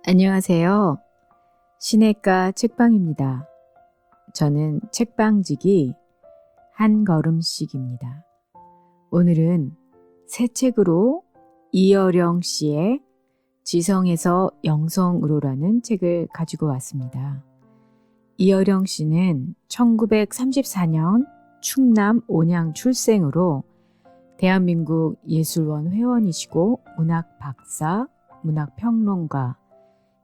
안녕하세요. 시내가 책방입니다. 저는 책방지기 한 걸음씩입니다. 오늘은 새 책으로 이어령 씨의 지성에서 영성으로라는 책을 가지고 왔습니다. 이어령 씨는 1934년 충남 온양 출생으로 대한민국 예술원 회원이시고 문학 박사, 문학평론가,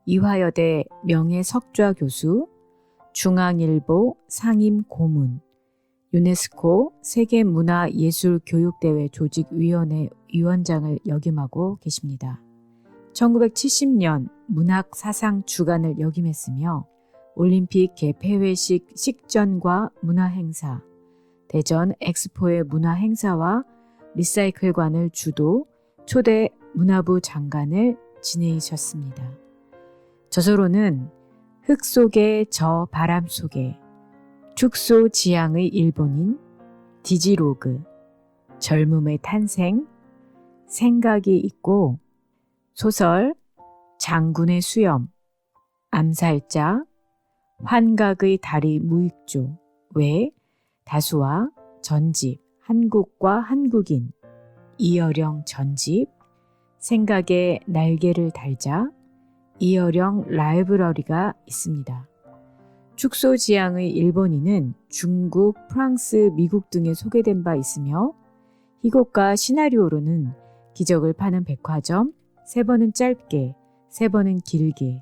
이화여대 명예석좌 교수, 중앙일보 상임 고문, 유네스코 세계문화예술교육대회 조직위원회 위원장을 역임하고 계십니다. 1970년 문학사상 주간을 역임했으며 올림픽 개폐회식 식전과 문화행사, 대전 엑스포의 문화행사와 리사이클관을 주도, 초대 문화부 장관을 지내셨습니다. 저서로는 흙 속에 저 바람 속에, 축소지향의 일본인, 디지로그, 젊음의 탄생, 생각이 있고, 소설, 장군의 수염, 암살자, 환각의 다리 무익조 외 다수와 전집, 한국과 한국인, 이어령 전집, 생각의 날개를 달자, 이어령 라이브러리가 있습니다. 축소지향의 일본인은 중국, 프랑스, 미국 등에 소개된 바 있으며 희곡과 시나리오로는 기적을 파는 백화점, 3번은 짧게, 3번은 길게,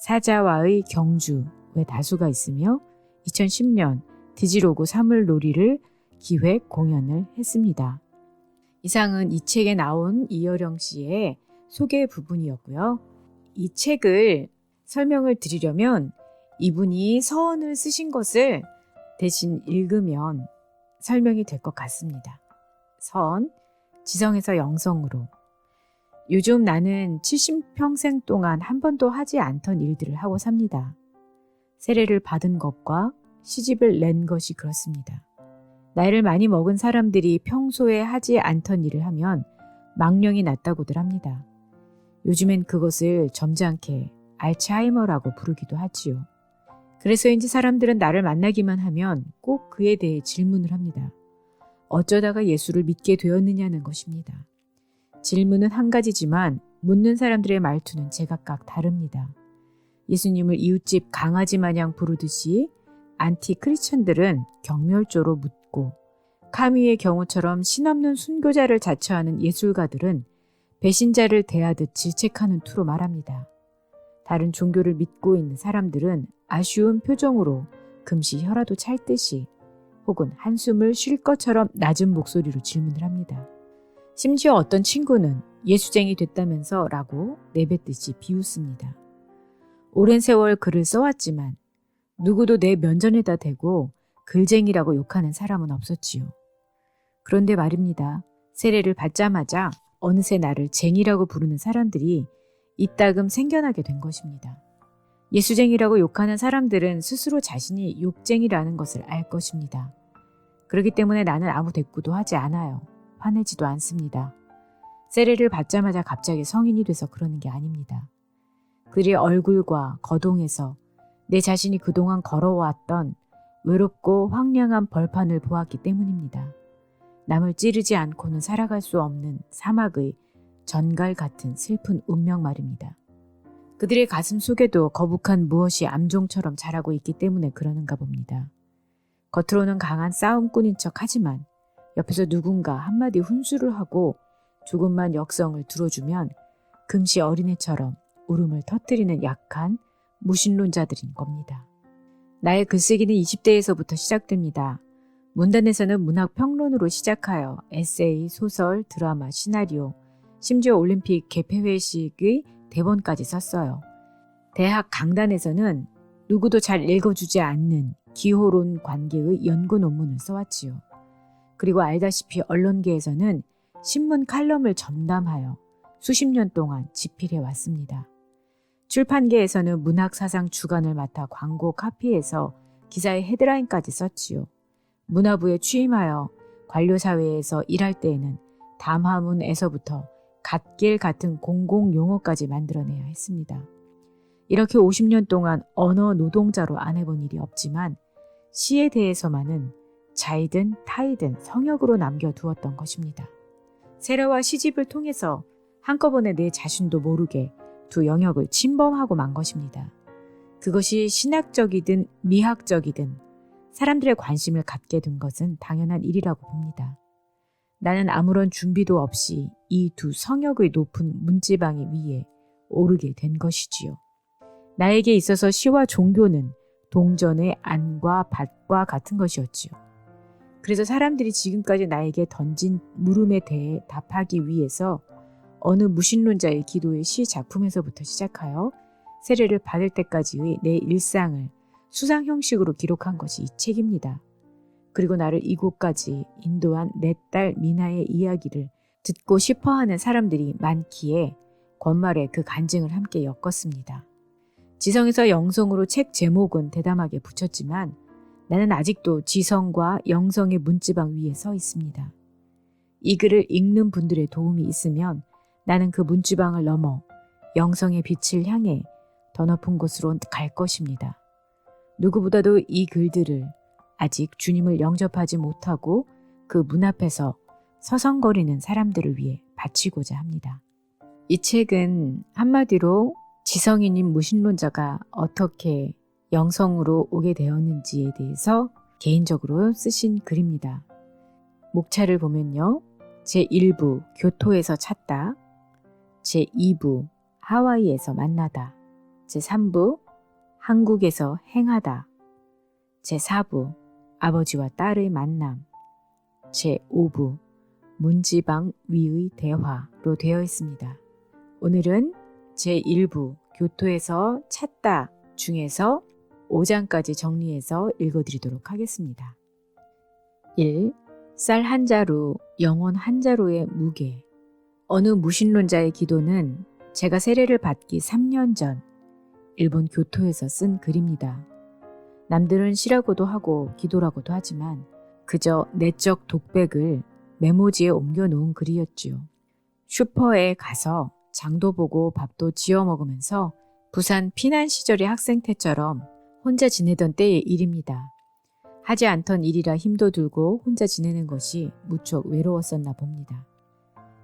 사자와의 경주 외 다수가 있으며 2010년 디지로그 사물놀이를 기획 공연을 했습니다. 이상은 이 책에 나온 이어령 씨의 소개 부분이었고요. 이 책을 설명을 드리려면 이분이 서원을 쓰신 것을 대신 읽으면 설명이 될 것 같습니다. 서원, 지성에서 영성으로. 요즘 나는 70평생 동안 한 번도 하지 않던 일들을 하고 삽니다. 세례를 받은 것과 시집을 낸 것이 그렇습니다. 나이를 많이 먹은 사람들이 평소에 하지 않던 일을 하면 망령이 났다고들 합니다. 요즘엔 그것을 점잖게 알츠하이머라고 부르기도 하지요. 그래서인지 사람들은 나를 만나기만 하면 꼭 그에 대해 질문을 합니다. 어쩌다가 예수를 믿게 되었느냐는 것입니다. 질문은 한 가지지만 묻는 사람들의 말투는 제각각 다릅니다. 예수님을 이웃집 강아지 마냥 부르듯이 안티 크리스천들은 경멸조로 묻고, 카미의 경우처럼 신없는 순교자를 자처하는 예술가들은 배신자를 대하듯 질책하는 투로 말합니다. 다른 종교를 믿고 있는 사람들은 아쉬운 표정으로 금시 혀라도 찰듯이 혹은 한숨을 쉴 것처럼 낮은 목소리로 질문을 합니다. 심지어 어떤 친구는 예수쟁이 됐다면서 라고 내뱉듯이 비웃습니다. 오랜 세월 글을 써왔지만 누구도 내 면전에다 대고 글쟁이라고 욕하는 사람은 없었지요. 그런데 말입니다. 세례를 받자마자 어느새 나를 쟁이라고 부르는 사람들이 이따금 생겨나게 된 것입니다. 예수쟁이라고 욕하는 사람들은 스스로 자신이 욕쟁이라는 것을 알 것입니다. 그렇기 때문에 나는 아무 대꾸도 하지 않아요. 화내지도 않습니다. 세례를 받자마자 갑자기 성인이 돼서 그러는 게 아닙니다. 그들의 얼굴과 거동에서 내 자신이 그동안 걸어왔던 외롭고 황량한 벌판을 보았기 때문입니다. 남을 찌르지 않고는 살아갈 수 없는 사막의 전갈 같은 슬픈 운명 말입니다. 그들의 가슴 속에도 거북한 무엇이 암종처럼 자라고 있기 때문에 그러는가 봅니다. 겉으로는 강한 싸움꾼인 척 하지만 옆에서 누군가 한마디 훈수를 하고 조금만 역성을 들어주면 금시 어린애처럼 울음을 터뜨리는 약한 무신론자들인 겁니다. 나의 글쓰기는 20대에서부터 시작됩니다. 문단에서는 문학평론으로 시작하여 에세이, 소설, 드라마, 시나리오, 심지어 올림픽 개폐회식의 대본까지 썼어요. 대학 강단에서는 누구도 잘 읽어주지 않는 기호론 관계의 연구 논문을 써왔지요. 그리고 알다시피 언론계에서는 신문 칼럼을 전담하여 수십 년 동안 집필해왔습니다. 출판계에서는 문학사상 주간을 맡아 광고 카피해서 기사의 헤드라인까지 썼지요. 문화부에 취임하여 관료사회에서 일할 때에는 담화문에서부터 갓길 같은 공공용어까지 만들어내야 했습니다. 이렇게 50년 동안 언어 노동자로 안 해본 일이 없지만 시에 대해서만은 자이든 타이든 성역으로 남겨두었던 것입니다. 세례와 시집을 통해서 한꺼번에 내 자신도 모르게 두 영역을 침범하고 만 것입니다. 그것이 신학적이든 미학적이든 사람들의 관심을 갖게 된 것은 당연한 일이라고 봅니다. 나는 아무런 준비도 없이 이 두 성역의 높은 문지방위 위에 오르게 된 것이지요. 나에게 있어서 시와 종교는 동전의 안과 밭과 같은 것이었지요. 그래서 사람들이 지금까지 나에게 던진 물음에 대해 답하기 위해서 어느 무신론자의 기도의 시 작품에서부터 시작하여 세례를 받을 때까지의 내 일상을 수상 형식으로 기록한 것이 이 책입니다. 그리고 나를 이곳까지 인도한 내 딸 미나의 이야기를 듣고 싶어하는 사람들이 많기에 권말에 그 간증을 함께 엮었습니다. 지성에서 영성으로 책 제목은 대담하게 붙였지만 나는 아직도 지성과 영성의 문지방 위에 서 있습니다. 이 글을 읽는 분들의 도움이 있으면 나는 그 문지방을 넘어 영성의 빛을 향해 더 높은 곳으로 갈 것입니다. 누구보다도 이 글들을 아직 주님을 영접하지 못하고 그 문 앞에서 서성거리는 사람들을 위해 바치고자 합니다. 이 책은 한마디로 지성인인 무신론자가 어떻게 영성으로 오게 되었는지에 대해서 개인적으로 쓰신 글입니다. 목차를 보면요. 제1부 교토에서 찾다, 제2부 하와이에서 만나다, 제3부 한국에서 행하다, 제4부 아버지와 딸의 만남, 제5부 문지방 위의 대화로 되어 있습니다. 오늘은 제1부 교토에서 찾다 중에서 5장까지 정리해서 읽어드리도록 하겠습니다. 1. 쌀 한 자루, 영혼 한 자루의 무게. 어느 무신론자의 기도는 제가 세례를 받기 3년 전 일본 교토에서 쓴 글입니다. 남들은 시라고도 하고 기도라고도 하지만 그저 내적 독백을 메모지에 옮겨놓은 글이었지요. 슈퍼에 가서 장도 보고 밥도 지어 먹으면서 부산 피난 시절의 학생 때처럼 혼자 지내던 때의 일입니다. 하지 않던 일이라 힘도 들고 혼자 지내는 것이 무척 외로웠었나 봅니다.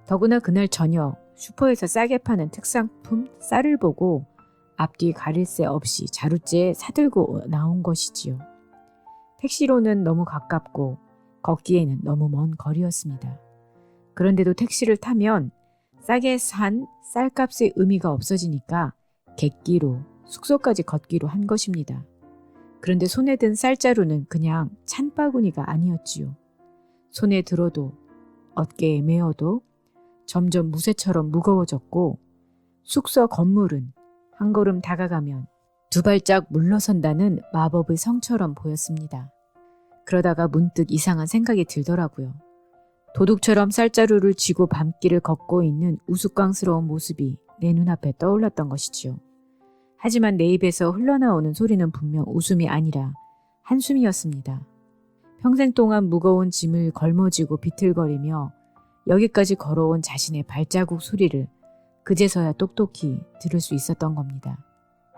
더구나 그날 저녁 슈퍼에서 싸게 파는 특산품 쌀을 보고 앞뒤 가릴 새 없이 자루째에 사들고 나온 것이지요. 택시로는 너무 가깝고 걷기에는 너무 먼 거리였습니다. 그런데도 택시를 타면 싸게 산 쌀값의 의미가 없어지니까 객기로 숙소까지 걷기로 한 것입니다. 그런데 손에 든 쌀자루는 그냥 찬바구니가 아니었지요. 손에 들어도 어깨에 메어도 점점 무쇠처럼 무거워졌고 숙소 건물은 한 걸음 다가가면 두 발짝 물러선다는 마법의 성처럼 보였습니다. 그러다가 문득 이상한 생각이 들더라고요. 도둑처럼 쌀자루를 쥐고 밤길을 걷고 있는 우스꽝스러운 모습이 내 눈앞에 떠올랐던 것이지요. 하지만 내 입에서 흘러나오는 소리는 분명 웃음이 아니라 한숨이었습니다. 평생 동안 무거운 짐을 걸머쥐고 비틀거리며 여기까지 걸어온 자신의 발자국 소리를 그제서야 똑똑히 들을 수 있었던 겁니다.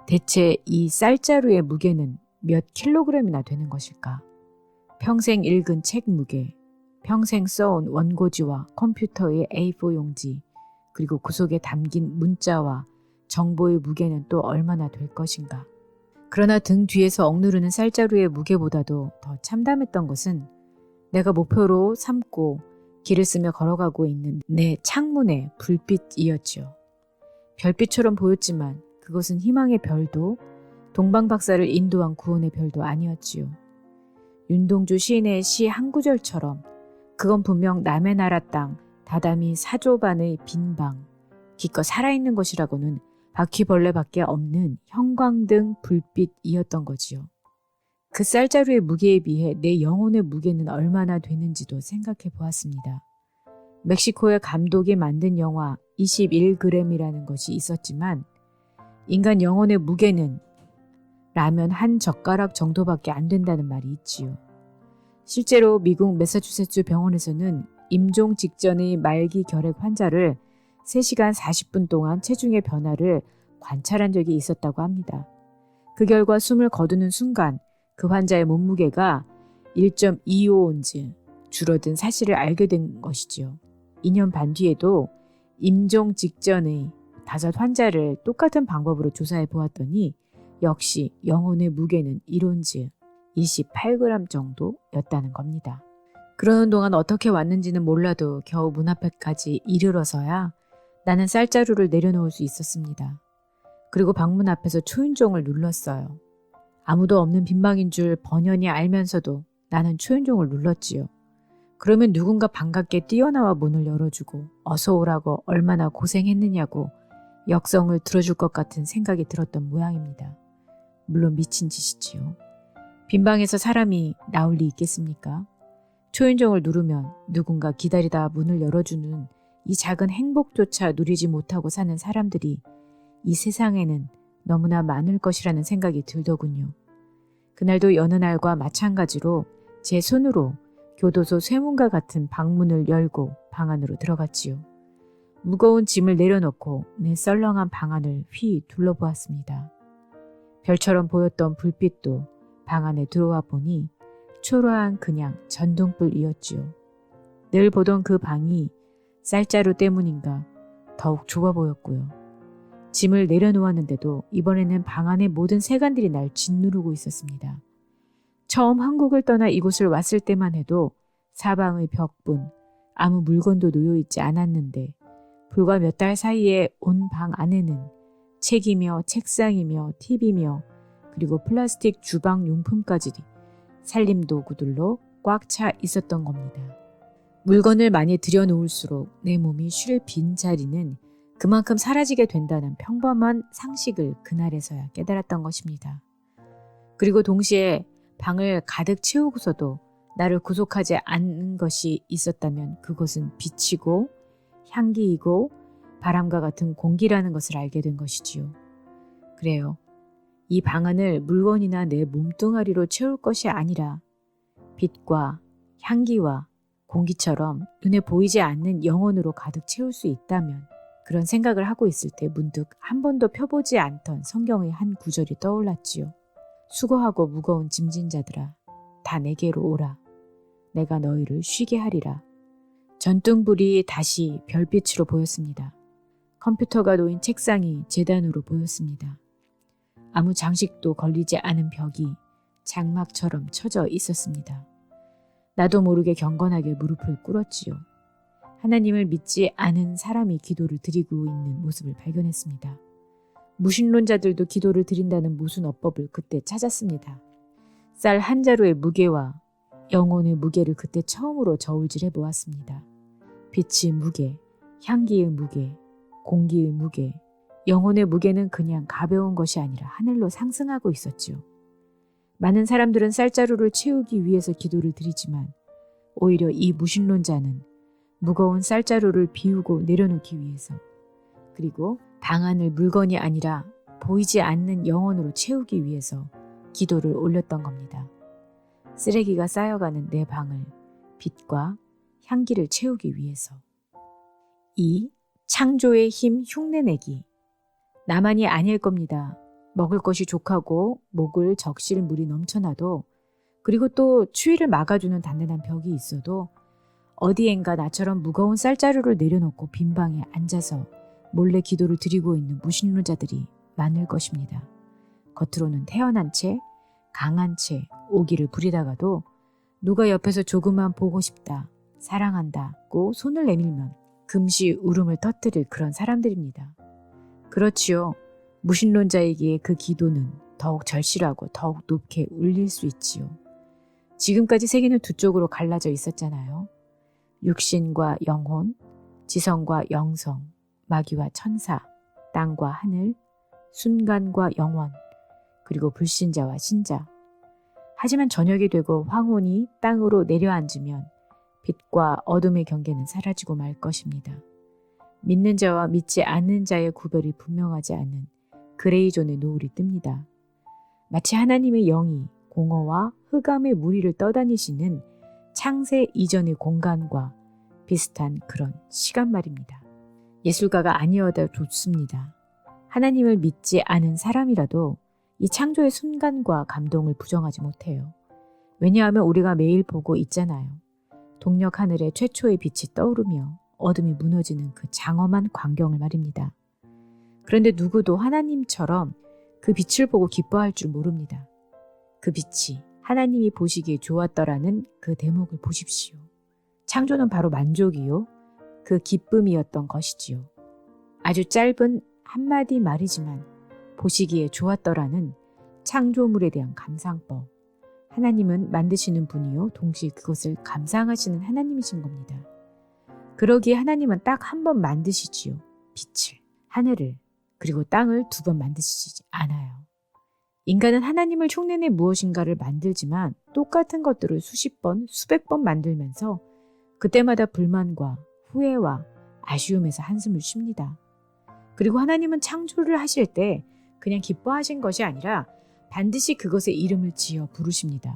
대체 이 쌀자루의 무게는 몇 킬로그램이나 되는 것일까? 평생 읽은 책 무게, 평생 써온 원고지와 컴퓨터의 A4 용지, 그리고 그 속에 담긴 문자와 정보의 무게는 또 얼마나 될 것인가. 그러나 등 뒤에서 억누르는 쌀자루의 무게보다도 더 참담했던 것은 내가 목표로 삼고 길을 쓰며 걸어가고 있는 내 창문의 불빛이었지요. 별빛처럼 보였지만 그것은 희망의 별도 동방박사를 인도한 구원의 별도 아니었지요. 윤동주 시인의 시 한 구절처럼 그건 분명 남의 나라 땅 다다미 사조반의 빈방 기껏 살아있는 것이라고는 바퀴벌레밖에 없는 형광등 불빛이었던 거지요. 그 쌀자루의 무게에 비해 내 영혼의 무게는 얼마나 되는지도 생각해 보았습니다. 멕시코의 감독이 만든 영화 21g이라는 것이 있었지만 인간 영혼의 무게는 라면 한 젓가락 정도밖에 안 된다는 말이 있지요. 실제로 미국 매사추세츠 병원에서는 임종 직전의 말기 결핵 환자를 3시간 40분 동안 체중의 변화를 관찰한 적이 있었다고 합니다. 그 결과 숨을 거두는 순간 그 환자의 몸무게가 1.25온즈 줄어든 사실을 알게 된 것이지요. 2년 반 뒤에도 임종 직전의 5 환자를 똑같은 방법으로 조사해 보았더니 역시 영혼의 무게는 1온즈 28g 정도였다는 겁니다. 그러는 동안 어떻게 왔는지는 몰라도 겨우 문 앞에까지 이르러서야 나는 쌀자루를 내려놓을 수 있었습니다. 그리고 방문 앞에서 초인종을 눌렀어요. 아무도 없는 빈방인 줄 번연히 알면서도 나는 초인종을 눌렀지요. 그러면 누군가 반갑게 뛰어나와 문을 열어주고 어서 오라고 얼마나 고생했느냐고 역성을 들어줄 것 같은 생각이 들었던 모양입니다. 물론 미친 짓이지요. 빈방에서 사람이 나올 리 있겠습니까? 초인종을 누르면 누군가 기다리다 문을 열어주는 이 작은 행복조차 누리지 못하고 사는 사람들이 이 세상에는 너무나 많을 것이라는 생각이 들더군요. 그날도 여느 날과 마찬가지로 제 손으로 교도소 쇠문과 같은 방문을 열고 방 안으로 들어갔지요. 무거운 짐을 내려놓고 내 썰렁한 방 안을 휘 둘러보았습니다. 별처럼 보였던 불빛도 방 안에 들어와 보니 초라한 그냥 전등불이었지요. 늘 보던 그 방이 쌀자루 때문인가 더욱 좁아 보였고요. 짐을 내려놓았는데도 이번에는 방 안의 모든 세간들이 날 짓누르고 있었습니다. 처음 한국을 떠나 이곳을 왔을 때만 해도 사방의 벽뿐 아무 물건도 놓여있지 않았는데 불과 몇 달 사이에 온 방 안에는 책이며 책상이며 TV며 그리고 플라스틱 주방용품까지 살림도구들로 꽉 차 있었던 겁니다. 물건을 많이 들여놓을수록 내 몸이 쉴 빈자리는 그만큼 사라지게 된다는 평범한 상식을 그날에서야 깨달았던 것입니다. 그리고 동시에 방을 가득 채우고서도 나를 구속하지 않는 것이 있었다면 그것은 빛이고 향기이고 바람과 같은 공기라는 것을 알게 된 것이지요. 그래요. 이 방 안을 물건이나 내 몸뚱아리로 채울 것이 아니라 빛과 향기와 공기처럼 눈에 보이지 않는 영혼으로 가득 채울 수 있다면 그런 생각을 하고 있을 때 문득 한 번도 펴보지 않던 성경의 한 구절이 떠올랐지요. 수고하고 무거운 짐진 자들아 다 내게로 오라. 내가 너희를 쉬게 하리라. 전등불이 다시 별빛으로 보였습니다. 컴퓨터가 놓인 책상이 재단으로 보였습니다. 아무 장식도 걸리지 않은 벽이 장막처럼 쳐져 있었습니다. 나도 모르게 경건하게 무릎을 꿇었지요. 하나님을 믿지 않은 사람이 기도를 드리고 있는 모습을 발견했습니다. 무신론자들도 기도를 드린다는 무슨 어법을 그때 찾았습니다. 쌀 한 자루의 무게와 영혼의 무게를 그때 처음으로 저울질해 보았습니다. 빛의 무게, 향기의 무게, 공기의 무게, 영혼의 무게는 그냥 가벼운 것이 아니라 하늘로 상승하고 있었지요. 많은 사람들은 쌀자루를 채우기 위해서 기도를 드리지만 오히려 이 무신론자는 무거운 쌀자루를 비우고 내려놓기 위해서 그리고 방 안을 물건이 아니라 보이지 않는 영혼으로 채우기 위해서 기도를 올렸던 겁니다. 쓰레기가 쌓여가는 내 방을 빛과 향기를 채우기 위해서. 2. 창조의 힘 흉내내기. 나만이 아닐 겁니다. 먹을 것이 족하고 목을 적실 물이 넘쳐나도 그리고 또 추위를 막아주는 단단한 벽이 있어도 어디엔가 나처럼 무거운 쌀자루를 내려놓고 빈방에 앉아서 몰래 기도를 드리고 있는 무신론자들이 많을 것입니다. 겉으로는 태어난 채 강한 채 오기를 부리다가도 누가 옆에서 조금만 보고 싶다, 사랑한다고 손을 내밀면 금시 울음을 터뜨릴 그런 사람들입니다. 그렇지요. 무신론자에게 그 기도는 더욱 절실하고 더욱 높게 울릴 수 있지요. 지금까지 세계는 두 쪽으로 갈라져 있었잖아요. 육신과 영혼, 지성과 영성, 마귀와 천사, 땅과 하늘, 순간과 영원, 그리고 불신자와 신자. 하지만 저녁이 되고 황혼이 땅으로 내려앉으면 빛과 어둠의 경계는 사라지고 말 것입니다. 믿는 자와 믿지 않는 자의 구별이 분명하지 않은 그레이존의 노을이 뜹니다. 마치 하나님의 영이 공허와 흑암의 무리를 떠다니시는 창세 이전의 공간과 비슷한 그런 시간 말입니다. 예술가가 아니어도 좋습니다. 하나님을 믿지 않은 사람이라도 이 창조의 순간과 감동을 부정하지 못해요. 왜냐하면 우리가 매일 보고 있잖아요. 동력 하늘에 최초의 빛이 떠오르며 어둠이 무너지는 그 장엄한 광경을 말입니다. 그런데 누구도 하나님처럼 그 빛을 보고 기뻐할 줄 모릅니다. 그 빛이 하나님이 보시기에 좋았더라는 그 대목을 보십시오. 창조는 바로 만족이요, 그 기쁨이었던 것이지요. 아주 짧은 한마디 말이지만 보시기에 좋았더라는 창조물에 대한 감상법. 하나님은 만드시는 분이요, 동시에 그것을 감상하시는 하나님이신 겁니다. 그러기에 하나님은 딱 한 번 만드시지요. 빛을, 하늘을, 그리고 땅을 두 번 만드시지 않아요. 인간은 하나님을 흉내내 무엇인가를 만들지만 똑같은 것들을 수십 번, 수백 번 만들면서 그때마다 불만과 후회와 아쉬움에서 한숨을 쉽니다. 그리고 하나님은 창조를 하실 때 그냥 기뻐하신 것이 아니라 반드시 그것에 이름을 지어 부르십니다.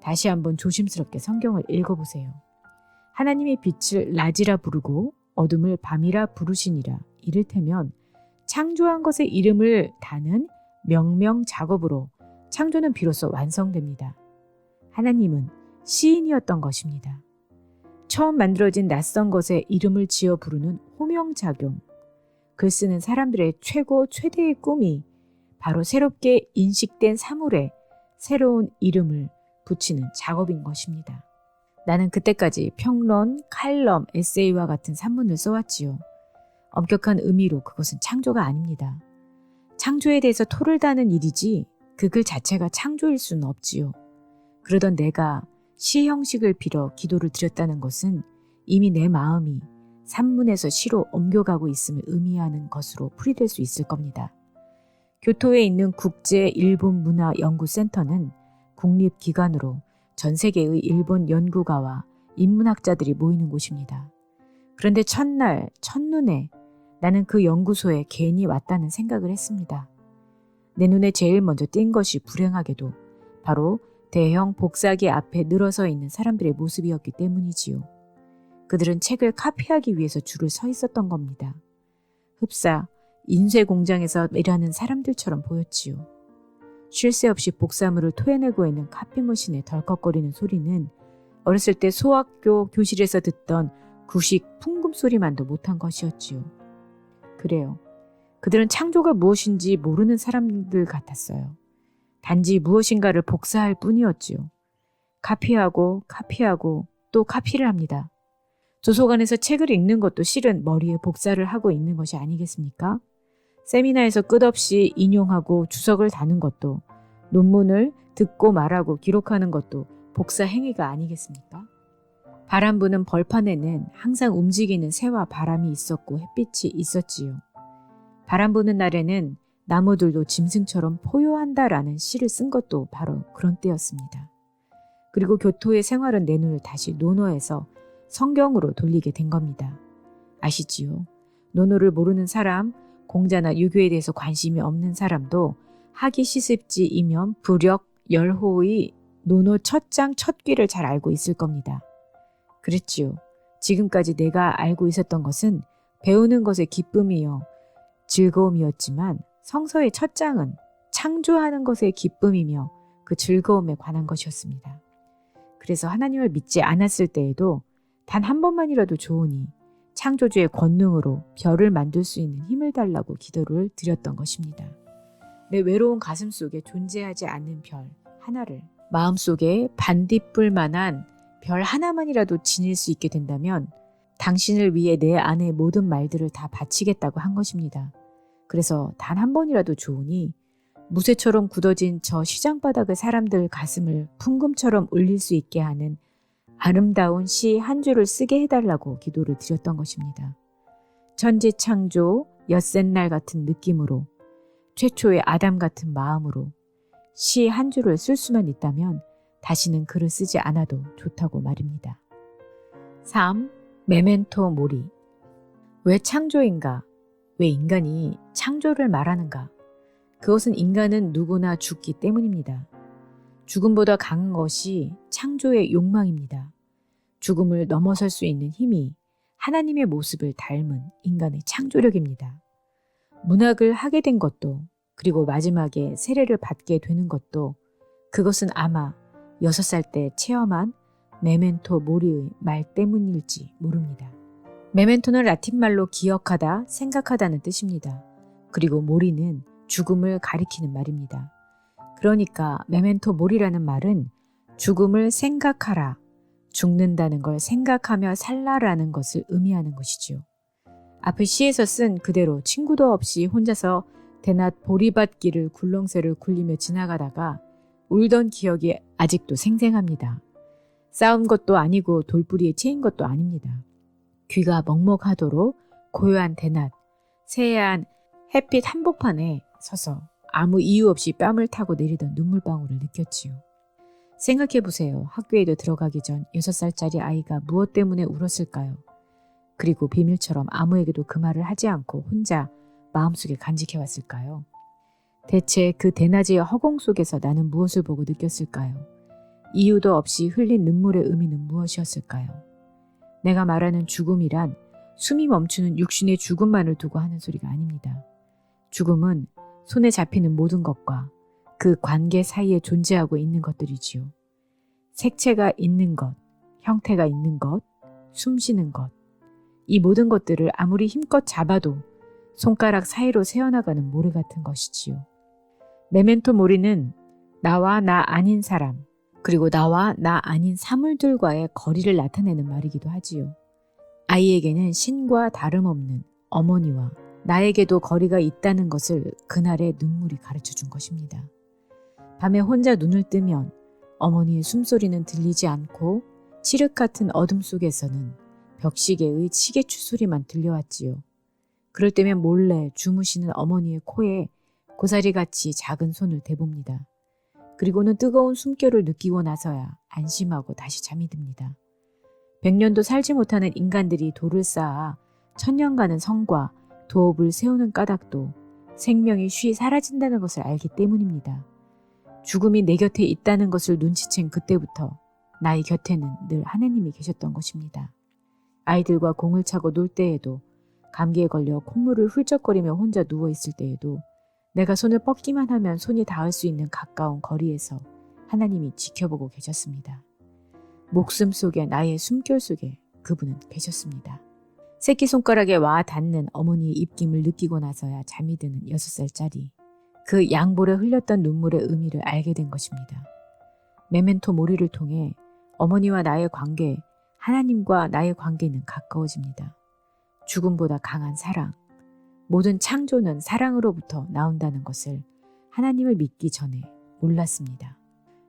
다시 한번 조심스럽게 성경을 읽어보세요. 하나님의 빛을 낮이라 부르고 어둠을 밤이라 부르시니라. 이를테면 창조한 것의 이름을 다는 명명 작업으로 창조는 비로소 완성됩니다. 하나님은 시인이었던 것입니다. 처음 만들어진 낯선 것에 이름을 지어 부르는 호명작용. 글 쓰는 사람들의 최대의 꿈이 바로 새롭게 인식된 사물에 새로운 이름을 붙이는 작업인 것입니다. 나는 그때까지 평론, 칼럼, 에세이와 같은 산문을 써왔지요. 엄격한 의미로 그것은 창조가 아닙니다. 창조에 대해서 토를 다는 일이지 그 글 자체가 창조일 수는 없지요. 그러던 내가 시 형식을 빌어 기도를 드렸다는 것은 이미 내 마음이 산문에서 시로 옮겨가고 있음을 의미하는 것으로 풀이될 수 있을 겁니다. 교토에 있는 국제일본문화연구센터는 국립기관으로 전 세계의 일본 연구가와 인문학자들이 모이는 곳입니다. 그런데 첫눈에 나는 그 연구소에 괜히 왔다는 생각을 했습니다. 내 눈에 제일 먼저 띈 것이 불행하게도 바로 대형 복사기 앞에 늘어서 있는 사람들의 모습이었기 때문이지요. 그들은 책을 카피하기 위해서 줄을 서 있었던 겁니다. 흡사, 인쇄 공장에서 일하는 사람들처럼 보였지요. 쉴 새 없이 복사물을 토해내고 있는 카피머신의 덜컥거리는 소리는 어렸을 때 소학교 교실에서 듣던 구식 풍금 소리만도 못한 것이었지요. 그래요. 그들은 창조가 무엇인지 모르는 사람들 같았어요. 단지 무엇인가를 복사할 뿐이었지요. 카피하고 또 카피를 합니다. 도서관에서 책을 읽는 것도 실은 머리에 복사를 하고 있는 것이 아니겠습니까? 세미나에서 끝없이 인용하고 주석을 다는 것도, 논문을 듣고 말하고 기록하는 것도 복사 행위가 아니겠습니까? 바람 부는 벌판에는 항상 움직이는 새와 바람이 있었고 햇빛이 있었지요. 바람 부는 날에는 나무들도 짐승처럼 포효한다라는 시를 쓴 것도 바로 그런 때였습니다. 그리고 교토의 생활은 내 눈을 다시 논어에서 성경으로 돌리게 된 겁니다. 아시지요? 논어를 모르는 사람, 공자나 유교에 대해서 관심이 없는 사람도 학이 시습지이면 부력, 열호의 논어 첫 장 첫 귀를 잘 알고 있을 겁니다. 그랬지요. 지금까지 내가 알고 있었던 것은 배우는 것의 기쁨이요, 즐거움이었지만 성서의 첫 장은 창조하는 것의 기쁨이며 그 즐거움에 관한 것이었습니다. 그래서 하나님을 믿지 않았을 때에도 단 한 번만이라도 좋으니 창조주의 권능으로 별을 만들 수 있는 힘을 달라고 기도를 드렸던 것입니다. 내 외로운 가슴 속에 존재하지 않는 별 하나를 마음속에 반딧불만한 별 하나만이라도 지닐 수 있게 된다면 당신을 위해 내 안의 모든 말들을 다 바치겠다고 한 것입니다. 그래서 단 한 번이라도 좋으니 무쇠처럼 굳어진 저 시장바닥의 사람들 가슴을 풍금처럼 울릴 수 있게 하는 아름다운 시 한 줄을 쓰게 해달라고 기도를 드렸던 것입니다. 천지창조 엿새날 같은 느낌으로, 최초의 아담 같은 마음으로 시 한 줄을 쓸 수만 있다면 다시는 글을 쓰지 않아도 좋다고 말입니다. 3. 메멘토 모리. 왜 창조인가? 왜 인간이 창조를 말하는가? 그것은 인간은 누구나 죽기 때문입니다. 죽음보다 강한 것이 창조의 욕망입니다. 죽음을 넘어설 수 있는 힘이 하나님의 모습을 닮은 인간의 창조력입니다. 문학을 하게 된 것도, 그리고 마지막에 세례를 받게 되는 것도 그것은 아마 6살 때 체험한 메멘토 모리의 말 때문일지 모릅니다. 메멘토는 라틴 말로 기억하다, 생각하다는 뜻입니다. 그리고 모리는 죽음을 가리키는 말입니다. 그러니까 메멘토 모리라는 말은 죽음을 생각하라, 죽는다는 걸 생각하며 살라라는 것을 의미하는 것이지요. 앞의 시에서 쓴 그대로 친구도 없이 혼자서 대낮 보리밭길을 굴렁쇠를 굴리며 지나가다가 울던 기억이 아직도 생생합니다. 싸운 것도 아니고 돌부리에 채인 것도 아닙니다. 귀가 먹먹하도록 고요한 대낮, 새하얀 햇빛 한복판에 서서 아무 이유 없이 뺨을 타고 내리던 눈물방울을 느꼈지요. 생각해보세요. 학교에도 들어가기 전 6살짜리 아이가 무엇 때문에 울었을까요? 그리고 비밀처럼 아무에게도 그 말을 하지 않고 혼자 마음속에 간직해왔을까요? 대체 그 대낮의 허공 속에서 나는 무엇을 보고 느꼈을까요? 이유도 없이 흘린 눈물의 의미는 무엇이었을까요? 내가 말하는 죽음이란 숨이 멈추는 육신의 죽음만을 두고 하는 소리가 아닙니다. 죽음은 손에 잡히는 모든 것과 그 관계 사이에 존재하고 있는 것들이지요. 색채가 있는 것, 형태가 있는 것, 숨쉬는 것. 이 모든 것들을 아무리 힘껏 잡아도 손가락 사이로 새어나가는 모래 같은 것이지요. 메멘토 모리는 나와 나 아닌 사람, 그리고 나와 나 아닌 사물들과의 거리를 나타내는 말이기도 하지요. 아이에게는 신과 다름없는 어머니와 나에게도 거리가 있다는 것을 그날의 눈물이 가르쳐 준 것입니다. 밤에 혼자 눈을 뜨면 어머니의 숨소리는 들리지 않고 칠흑 같은 어둠 속에서는 벽시계의 시계추 소리만 들려왔지요. 그럴 때면 몰래 주무시는 어머니의 코에 고사리같이 작은 손을 대봅니다. 그리고는 뜨거운 숨결을 느끼고 나서야 안심하고 다시 잠이 듭니다. 100년도 살지 못하는 인간들이 돌을 쌓아 천년간의 성과 도읍을 세우는 까닭도 생명이 쉬 사라진다는 것을 알기 때문입니다. 죽음이 내 곁에 있다는 것을 눈치챈 그때부터 나의 곁에는 늘 하나님이 계셨던 것입니다. 아이들과 공을 차고 놀 때에도, 감기에 걸려 콧물을 훌쩍거리며 혼자 누워있을 때에도, 내가 손을 뻗기만 하면 손이 닿을 수 있는 가까운 거리에서 하나님이 지켜보고 계셨습니다. 목숨 속에, 나의 숨결 속에 그분은 계셨습니다. 새끼손가락에 와 닿는 어머니의 입김을 느끼고 나서야 잠이 드는 6살짜리. 그 양볼에 흘렸던 눈물의 의미를 알게 된 것입니다. 메멘토 모리를 통해 어머니와 나의 관계, 하나님과 나의 관계는 가까워집니다. 죽음보다 강한 사랑, 모든 창조는 사랑으로부터 나온다는 것을 하나님을 믿기 전에 몰랐습니다.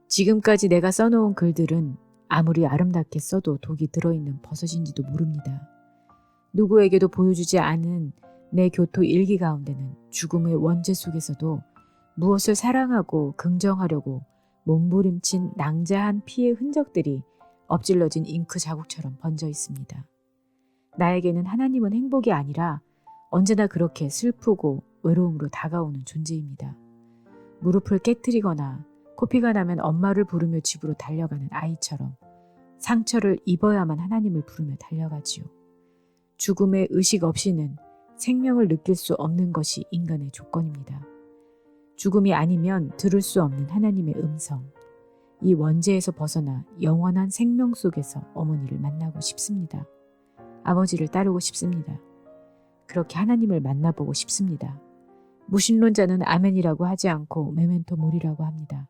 지금까지 내가 써놓은 글들은 아무리 아름답게 써도 독이 들어있는 버섯인지도 모릅니다. 누구에게도 보여주지 않은 내 교토 일기 가운데는 죽음의 원죄 속에서도 무엇을 사랑하고 긍정하려고 몸부림친 낭자한 피의 흔적들이 엎질러진 잉크 자국처럼 번져 있습니다. 나에게는 하나님은 행복이 아니라 언제나 그렇게 슬프고 외로움으로 다가오는 존재입니다. 무릎을 깨트리거나 코피가 나면 엄마를 부르며 집으로 달려가는 아이처럼 상처를 입어야만 하나님을 부르며 달려가지요. 죽음의 의식 없이는 생명을 느낄 수 없는 것이 인간의 조건입니다. 죽음이 아니면 들을 수 없는 하나님의 음성. 이 원죄에서 벗어나 영원한 생명 속에서 어머니를 만나고 싶습니다. 아버지를 따르고 싶습니다. 그렇게 하나님을 만나보고 싶습니다. 무신론자는 아멘이라고 하지 않고 메멘토 모리라고 합니다.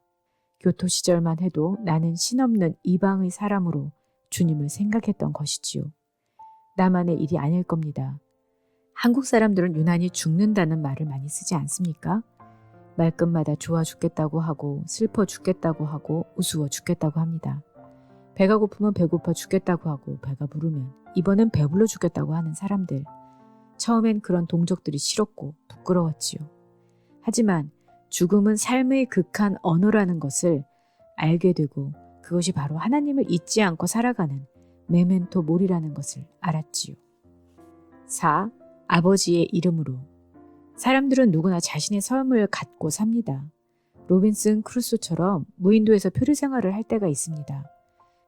교토 시절만 해도 나는 신없는 이방의 사람으로 주님을 생각했던 것이지요. 나만의 일이 아닐 겁니다. 한국 사람들은 유난히 죽는다는 말을 많이 쓰지 않습니까? 말끝마다 좋아 죽겠다고 하고 슬퍼 죽겠다고 하고 우스워 죽겠다고 합니다. 배가 고프면 배고파 죽겠다고 하고 배가 부르면 이번엔 배불러 죽겠다고 하는 사람들. 처음엔 그런 동족들이 싫었고 부끄러웠지요. 하지만 죽음은 삶의 극한 언어라는 것을 알게 되고 그것이 바로 하나님을 잊지 않고 살아가는 메멘토 모리라는 것을 알았지요. 4. 아버지의 이름으로. 사람들은 누구나 자신의 삶을 갖고 삽니다. 로빈슨 크루소처럼 무인도에서 표류 생활을 할 때가 있습니다.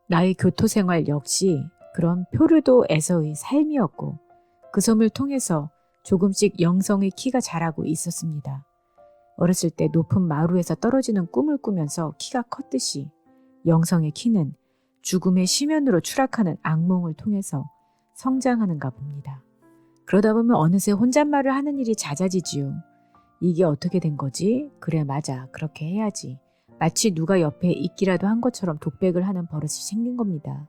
나의 교토 생활 역시 그런 표류도에서의 삶이었고 그 섬을 통해서 조금씩 영성의 키가 자라고 있었습니다. 어렸을 때 높은 마루에서 떨어지는 꿈을 꾸면서 키가 컸듯이 영성의 키는 죽음의 심연으로 추락하는 악몽을 통해서 성장하는가 봅니다. 그러다 보면 어느새 혼잣말을 하는 일이 잦아지지요. 이게 어떻게 된 거지? 그래 맞아. 그렇게 해야지. 마치 누가 옆에 있기라도 한 것처럼 독백을 하는 버릇이 생긴 겁니다.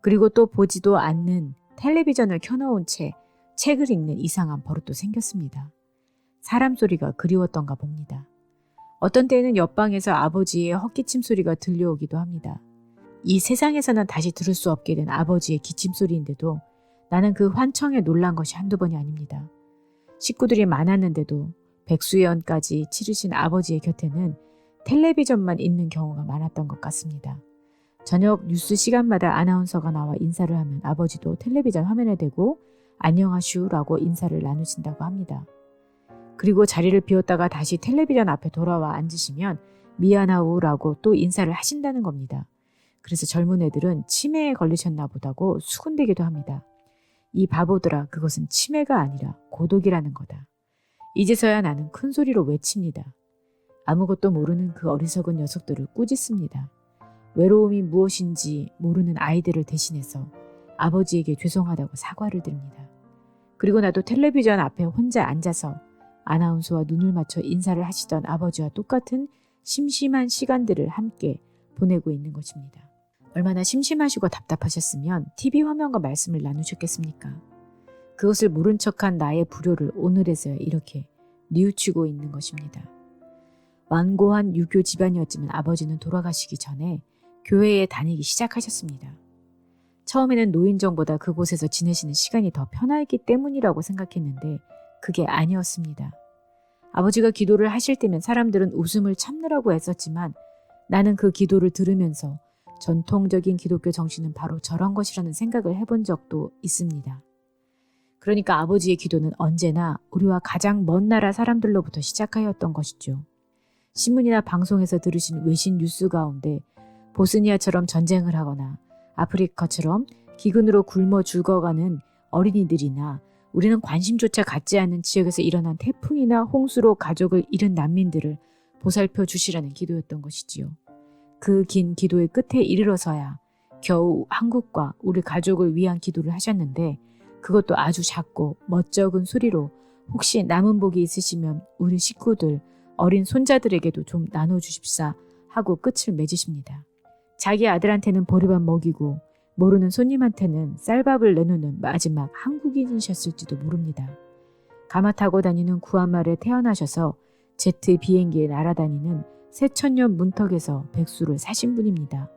그리고 또 보지도 않는 텔레비전을 켜놓은 채 책을 읽는 이상한 버릇도 생겼습니다. 사람 소리가 그리웠던가 봅니다. 어떤 때에는 옆방에서 아버지의 헛기침 소리가 들려오기도 합니다. 이 세상에서는 다시 들을 수 없게 된 아버지의 기침 소리인데도 나는 그 환청에 놀란 것이 한두 번이 아닙니다. 식구들이 많았는데도 백수연까지 치르신 아버지의 곁에는 텔레비전만 있는 경우가 많았던 것 같습니다. 저녁 뉴스 시간마다 아나운서가 나와 인사를 하면 아버지도 텔레비전 화면에 대고 안녕하슈라고 인사를 나누신다고 합니다. 그리고 자리를 비웠다가 다시 텔레비전 앞에 돌아와 앉으시면 미안하우라고 또 인사를 하신다는 겁니다. 그래서 젊은 애들은 치매에 걸리셨나 보다고 수군대기도 합니다. 이 바보들아, 그것은 치매가 아니라 고독이라는 거다. 이제서야 나는 큰 소리로 외칩니다. 아무것도 모르는 그 어리석은 녀석들을 꾸짖습니다. 외로움이 무엇인지 모르는 아이들을 대신해서 아버지에게 죄송하다고 사과를 드립니다. 그리고 나도 텔레비전 앞에 혼자 앉아서 아나운서와 눈을 맞춰 인사를 하시던 아버지와 똑같은 심심한 시간들을 함께 보내고 있는 것입니다. 얼마나 심심하시고 답답하셨으면 TV 화면과 말씀을 나누셨겠습니까? 그것을 모른 척한 나의 불효를 오늘에서야 이렇게 뉘우치고 있는 것입니다. 완고한 유교 집안이었지만 아버지는 돌아가시기 전에 교회에 다니기 시작하셨습니다. 처음에는 노인정보다 그곳에서 지내시는 시간이 더 편하기 때문이라고 생각했는데 그게 아니었습니다. 아버지가 기도를 하실 때면 사람들은 웃음을 참느라고 애썼지만 나는 그 기도를 들으면서 전통적인 기독교 정신은 바로 저런 것이라는 생각을 해본 적도 있습니다. 그러니까 아버지의 기도는 언제나 우리와 가장 먼 나라 사람들로부터 시작하였던 것이죠. 신문이나 방송에서 들으신 외신 뉴스 가운데 보스니아처럼 전쟁을 하거나 아프리카처럼 기근으로 굶어 죽어가는 어린이들이나 우리는 관심조차 갖지 않는 지역에서 일어난 태풍이나 홍수로 가족을 잃은 난민들을 보살펴 주시라는 기도였던 것이지요. 그 긴 기도의 끝에 이르러서야 겨우 한국과 우리 가족을 위한 기도를 하셨는데 그것도 아주 작고 멋쩍은 소리로 혹시 남은 복이 있으시면 우리 식구들, 어린 손자들에게도 좀 나눠주십사 하고 끝을 맺으십니다. 자기 아들한테는 보리밥 먹이고 모르는 손님한테는 쌀밥을 내놓는 마지막 한국인이셨을지도 모릅니다. 가마 타고 다니는 구한말에 태어나셔서 제트 비행기에 날아다니는 새천년 문턱에서 백수를 사신 분입니다.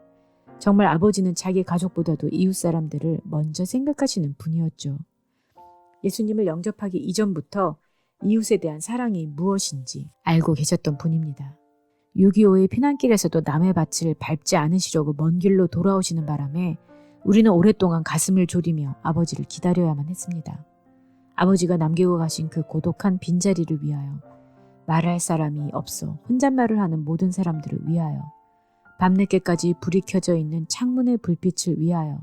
정말 아버지는 자기 가족보다도 이웃 사람들을 먼저 생각하시는 분이었죠. 예수님을 영접하기 이전부터 이웃에 대한 사랑이 무엇인지 알고 계셨던 분입니다. 6.25의 피난길에서도 남의 밭을 밟지 않으시려고 먼 길로 돌아오시는 바람에 우리는 오랫동안 가슴을 졸이며 아버지를 기다려야만 했습니다. 아버지가 남기고 가신 그 고독한 빈자리를 위하여, 말할 사람이 없어 혼잣말을 하는 모든 사람들을 위하여, 밤늦게까지 불이 켜져 있는 창문의 불빛을 위하여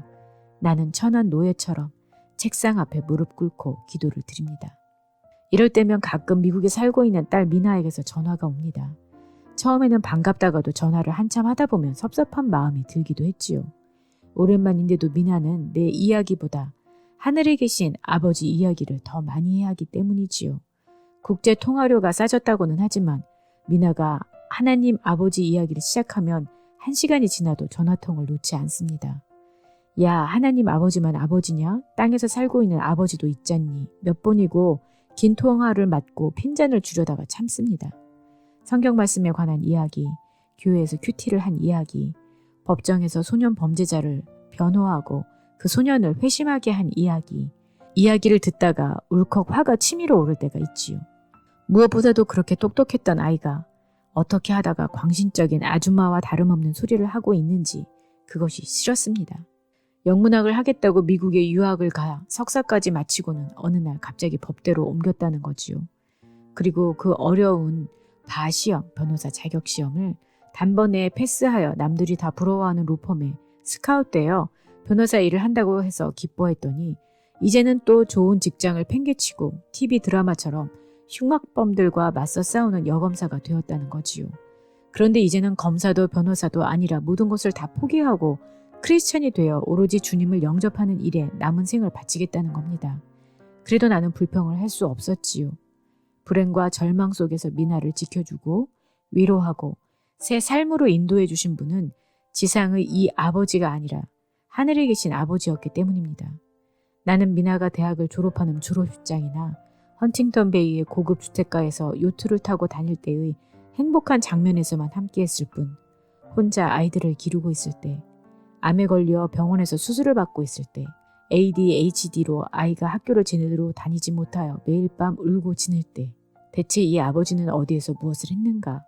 나는 천한 노예처럼 책상 앞에 무릎 꿇고 기도를 드립니다. 이럴 때면 가끔 미국에 살고 있는 딸 미나에게서 전화가 옵니다. 처음에는 반갑다가도 전화를 한참 하다 보면 섭섭한 마음이 들기도 했지요. 오랜만인데도 미나는 내 이야기보다 하늘에 계신 아버지 이야기를 더 많이 해야 하기 때문이지요. 국제 통화료가 싸졌다고는 하지만 미나가 하나님 아버지 이야기를 시작하면 1시간이 지나도 전화통을 놓지 않습니다. 야, 하나님 아버지만 아버지냐? 땅에서 살고 있는 아버지도 있잖니. 몇 번이고 긴 통화를 맞고 핀잔을 주려다가 참습니다. 성경 말씀에 관한 이야기, 교회에서 큐티를 한 이야기, 법정에서 소년 범죄자를 변호하고 그 소년을 회심하게 한 이야기를 듣다가 울컥 화가 치밀어 오를 때가 있지요. 무엇보다도 그렇게 똑똑했던 아이가 어떻게 하다가 광신적인 아줌마와 다름없는 소리를 하고 있는지 그것이 싫었습니다. 영문학을 하겠다고 미국에 유학을 가 석사까지 마치고는 어느 날 갑자기 법대로 옮겼다는 거지요. 그리고 그 어려운 바시험, 변호사 자격시험을 단번에 패스하여 남들이 다 부러워하는 로펌에 스카웃되어 변호사 일을 한다고 해서 기뻐했더니 이제는 또 좋은 직장을 팽개치고 TV 드라마처럼 흉악범들과 맞서 싸우는 여검사가 되었다는 거지요. 그런데 이제는 검사도 변호사도 아니라 모든 것을 다 포기하고 크리스찬이 되어 오로지 주님을 영접하는 일에 남은 생을 바치겠다는 겁니다. 그래도 나는 불평을 할 수 없었지요. 불행과 절망 속에서 미나를 지켜주고 위로하고 새 삶으로 인도해 주신 분은 지상의 이 아버지가 아니라 하늘에 계신 아버지였기 때문입니다. 나는 미나가 대학을 졸업하는 졸업식장이나 헌팅턴 베이의 고급 주택가에서 요트를 타고 다닐 때의 행복한 장면에서만 함께했을 뿐, 혼자 아이들을 기르고 있을 때, 암에 걸려 병원에서 수술을 받고 있을 때, ADHD로 아이가 학교를 제대로 다니지 못하여 매일 밤 울고 지낼 때, 대체 이 아버지는 어디에서 무엇을 했는가?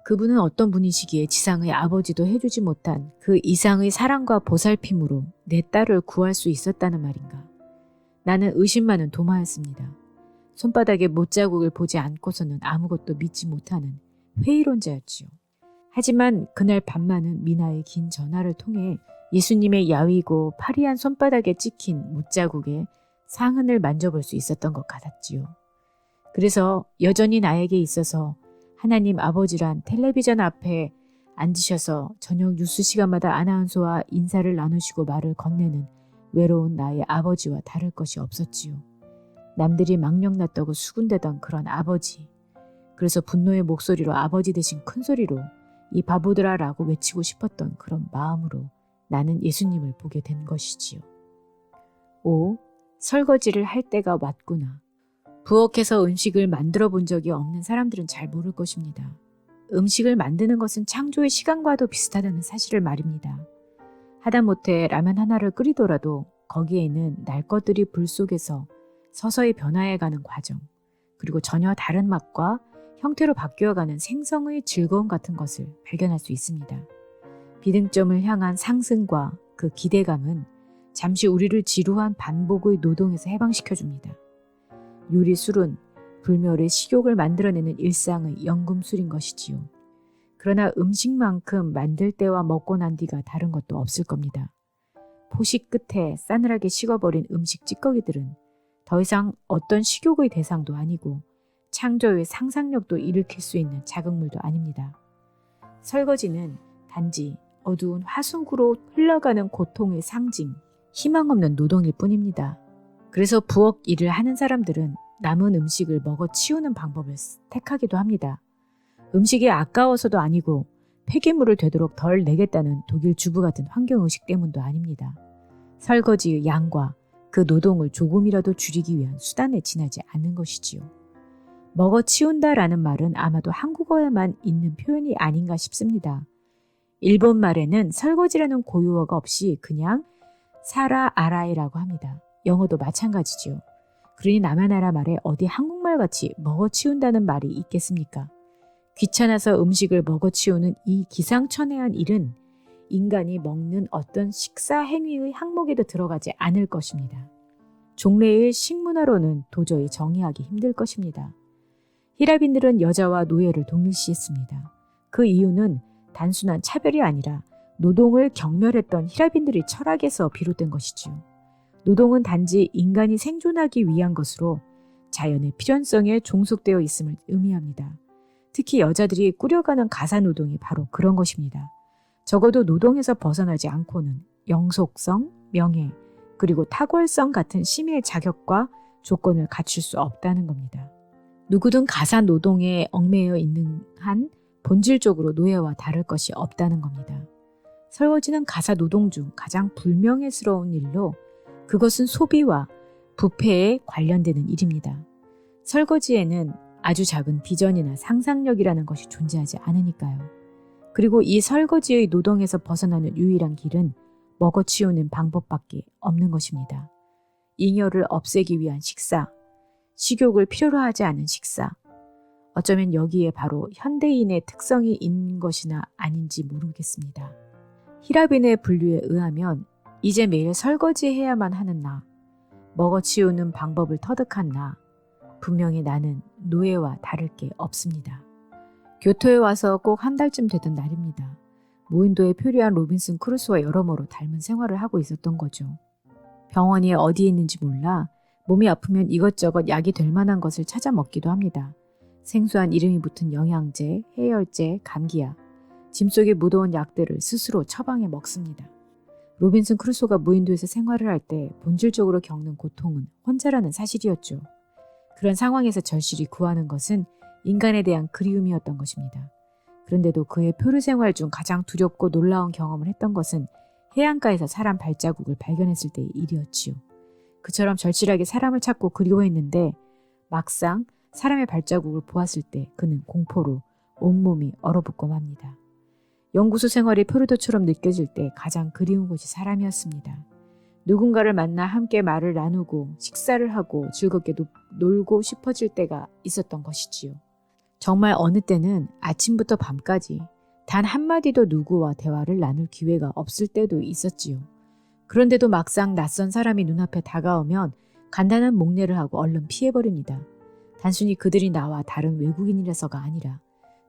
그분은 어떤 분이시기에 지상의 아버지도 해주지 못한 그 이상의 사랑과 보살핌으로 내 딸을 구할 수 있었다는 말인가? 나는 의심 많은 도마였습니다. 손바닥에 못자국을 보지 않고서는 아무것도 믿지 못하는 회의론자였지요. 하지만 그날 밤만은 미나의 긴 전화를 통해 예수님의 야위고 파리한 손바닥에 찍힌 못자국에 상흔을 만져볼 수 있었던 것 같았지요. 그래서 여전히 나에게 있어서 하나님 아버지란 텔레비전 앞에 앉으셔서 저녁 뉴스 시간마다 아나운서와 인사를 나누시고 말을 건네는 외로운 나의 아버지와 다를 것이 없었지요. 남들이 망령났다고 수군대던 그런 아버지. 그래서 분노의 목소리로 아버지 대신 큰 소리로 이 바보들아 라고 외치고 싶었던 그런 마음으로 나는 예수님을 보게 된 것이지요. 오, 설거지를 할 때가 왔구나. 부엌에서 음식을 만들어 본 적이 없는 사람들은 잘 모를 것입니다. 음식을 만드는 것은 창조의 시간과도 비슷하다는 사실을 말입니다. 하다못해 라면 하나를 끓이더라도 거기에는 날 것들이 불 속에서 서서히 변화해가는 과정, 그리고 전혀 다른 맛과 형태로 바뀌어가는 생성의 즐거움 같은 것을 발견할 수 있습니다. 비등점을 향한 상승과 그 기대감은 잠시 우리를 지루한 반복의 노동에서 해방시켜줍니다. 요리술은 불멸의 식욕을 만들어내는 일상의 연금술인 것이지요. 그러나 음식만큼 만들 때와 먹고 난 뒤가 다른 것도 없을 겁니다. 포식 끝에 싸늘하게 식어버린 음식 찌꺼기들은 더 이상 어떤 식욕의 대상도 아니고 창조의 상상력도 일으킬 수 있는 자극물도 아닙니다. 설거지는 단지 어두운 화순구로 흘러가는 고통의 상징, 희망 없는 노동일 뿐입니다. 그래서 부엌 일을 하는 사람들은 남은 음식을 먹어 치우는 방법을 택하기도 합니다. 음식이 아까워서도 아니고 폐기물을 되도록 덜 내겠다는 독일 주부 같은 환경의식 때문도 아닙니다. 설거지의 양과 그 노동을 조금이라도 줄이기 위한 수단에 지나지 않는 것이지요. 먹어 치운다라는 말은 아마도 한국어에만 있는 표현이 아닌가 싶습니다. 일본 말에는 설거지라는 고유어가 없이 그냥 사라 아라이라고 합니다. 영어도 마찬가지지요. 그러니 남의 나라 말에 어디 한국말같이 먹어 치운다는 말이 있겠습니까? 귀찮아서 음식을 먹어 치우는 이 기상천외한 일은 인간이 먹는 어떤 식사 행위의 항목에도 들어가지 않을 것입니다. 종래의 식문화로는 도저히 정의하기 힘들 것입니다. 히라빈들은 여자와 노예를 동일시했습니다. 그 이유는 단순한 차별이 아니라 노동을 경멸했던 히라빈들의 철학에서 비롯된 것이지요. 노동은 단지 인간이 생존하기 위한 것으로 자연의 필연성에 종속되어 있음을 의미합니다. 특히 여자들이 꾸려가는 가사노동이 바로 그런 것입니다. 적어도 노동에서 벗어나지 않고는 영속성, 명예, 그리고 탁월성 같은 심의의 자격과 조건을 갖출 수 없다는 겁니다. 누구든 가사노동에 얽매여 있는 한 본질적으로 노예와 다를 것이 없다는 겁니다. 설거지는 가사노동 중 가장 불명예스러운 일로 그것은 소비와 부패에 관련되는 일입니다. 설거지에는 아주 작은 비전이나 상상력이라는 것이 존재하지 않으니까요. 그리고 이 설거지의 노동에서 벗어나는 유일한 길은 먹어치우는 방법밖에 없는 것입니다. 잉여를 없애기 위한 식사, 식욕을 필요로 하지 않은 식사, 어쩌면 여기에 바로 현대인의 특성이 있는 것이나 아닌지 모르겠습니다. 히라빈의 분류에 의하면 이제 매일 설거지해야만 하는 나, 먹어치우는 방법을 터득한 나, 분명히 나는 노예와 다를 게 없습니다. 교토에 와서 꼭 한 달쯤 되던 날입니다. 무인도에 표류한 로빈슨 크루소와 여러모로 닮은 생활을 하고 있었던 거죠. 병원이 어디에 있는지 몰라 몸이 아프면 이것저것 약이 될 만한 것을 찾아 먹기도 합니다. 생소한 이름이 붙은 영양제, 해열제, 감기약, 짐 속에 묻어온 약들을 스스로 처방해 먹습니다. 로빈슨 크루소가 무인도에서 생활을 할 때 본질적으로 겪는 고통은 혼자라는 사실이었죠. 그런 상황에서 절실히 구하는 것은 인간에 대한 그리움이었던 것입니다. 그런데도 그의 표류 생활 중 가장 두렵고 놀라운 경험을 했던 것은 해안가에서 사람 발자국을 발견했을 때의 일이었지요. 그처럼 절실하게 사람을 찾고 그리워했는데 막상 사람의 발자국을 보았을 때 그는 공포로 온몸이 얼어붙고 맙니다. 연구소 생활이 표류도처럼 느껴질 때 가장 그리운 곳이 사람이었습니다. 누군가를 만나 함께 말을 나누고 식사를 하고 즐겁게 놀고 싶어질 때가 있었던 것이지요. 정말 어느 때는 아침부터 밤까지 단 한마디도 누구와 대화를 나눌 기회가 없을 때도 있었지요. 그런데도 막상 낯선 사람이 눈앞에 다가오면 간단한 목례를 하고 얼른 피해버립니다. 단순히 그들이 나와 다른 외국인이라서가 아니라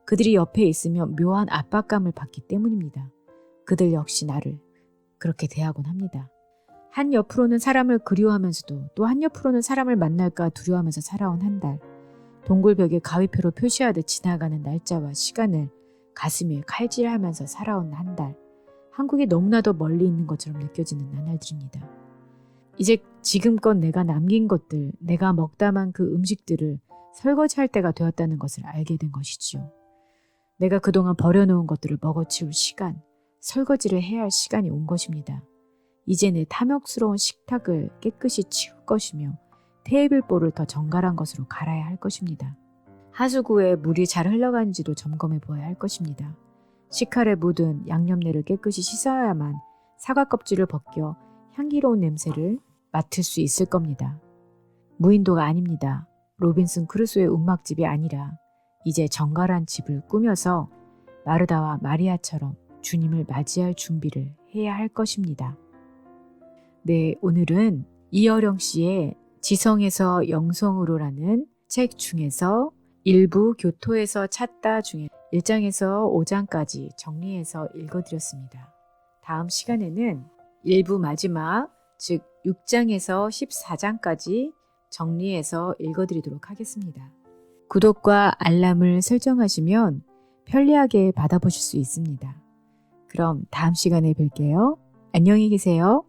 그들이 옆에 있으면 묘한 압박감을 받기 때문입니다. 그들 역시 나를 그렇게 대하곤 합니다. 한 옆으로는 사람을 그리워하면서도 또 한 옆으로는 사람을 만날까 두려워하면서 살아온 한 달. 동굴벽에 가위표로 표시하듯 지나가는 날짜와 시간을 가슴에 칼질하면서 살아온 한 달. 한국이 너무나도 멀리 있는 것처럼 느껴지는 나날들입니다. 이제 지금껏 내가 남긴 것들, 내가 먹다만 그 음식들을 설거지할 때가 되었다는 것을 알게 된 것이지요. 내가 그동안 버려놓은 것들을 먹어치울 시간, 설거지를 해야 할 시간이 온 것입니다. 이제 내 탐욕스러운 식탁을 깨끗이 치울 것이며 테이블볼을 더 정갈한 것으로 갈아야 할 것입니다. 하수구에 물이 잘 흘러가는지도 점검해 보아야 할 것입니다. 식칼에 묻은 양념내를 깨끗이 씻어야만 사과 껍질을 벗겨 향기로운 냄새를 맡을 수 있을 겁니다. 무인도가 아닙니다. 로빈슨 크루소의 움막집이 아니라 이제 정갈한 집을 꾸며서 마르다와 마리아처럼 주님을 맞이할 준비를 해야 할 것입니다. 네, 오늘은 이어령 씨의 지성에서 영성으로라는 책 중에서 일부 교토에서 찾다 중에 1장에서 5장까지 정리해서 읽어드렸습니다. 다음 시간에는 일부 마지막, 즉 6장에서 14장까지 정리해서 읽어드리도록 하겠습니다. 구독과 알람을 설정하시면 편리하게 받아보실 수 있습니다. 그럼 다음 시간에 뵐게요. 안녕히 계세요.